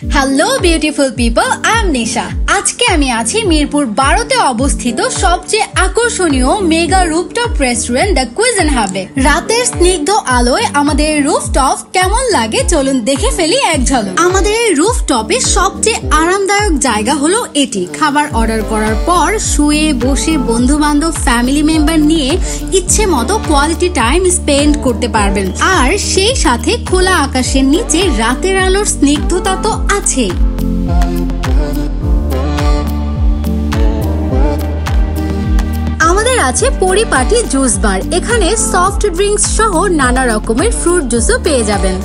Hello beautiful people, I am Nisha. আজকে আমি আছি মিরপুর 12তে অবস্থিত সবচেয়ে আকর্ষণীয় mega rooftop restaurant the cuisine হাবে। রাতের স্নিগ্ধ আলোয় আমাদের রুফটপ কেমন লাগে চলুন দেখে ফেলি এক ঝলক। আমাদের এই রুফটপে সবচেয়ে আরামদায়ক জায়গা হলো এটি। খাবার অর্ডার করার পর শুয়ে বসে বন্ধু বান্ধব ফ্যামিলি মেম্বার নিয়ে ইচ্ছে মতো কোয়ালিটি টাইম স্পেন্ড করতে পারবেন। আর সেই সাথে খোলা আকাশের নিচে রাতের আলোর স্নিগ্ধতা তো আছে। আমাদের আছে পরিপাটি জুস বার। এখানে সফট ড্রিঙ্কস সহ নানা রকমের ফ্রুট জুসও পেয়ে যাবেন।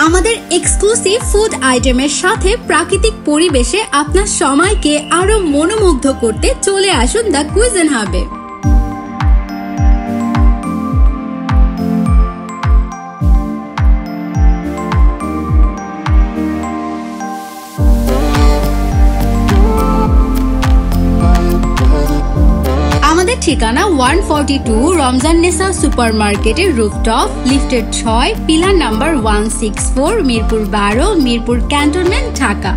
আমাদের এক্সক্লুসিভ ফুড আইটেমের সাথে প্রাকৃতিক পরিবেশে আপনার সময়কে আরো মনোমুগ্ধ করতে চলে আসুন দ্য কুইজিন হাবে। আমাদের ঠিকানা 142 রমজান-নেসা সুপার মার্কেটের রুফটপ, লিফটের 6, pillar number 164, Mirpur 12, Mirpur cantonment, Dhaka.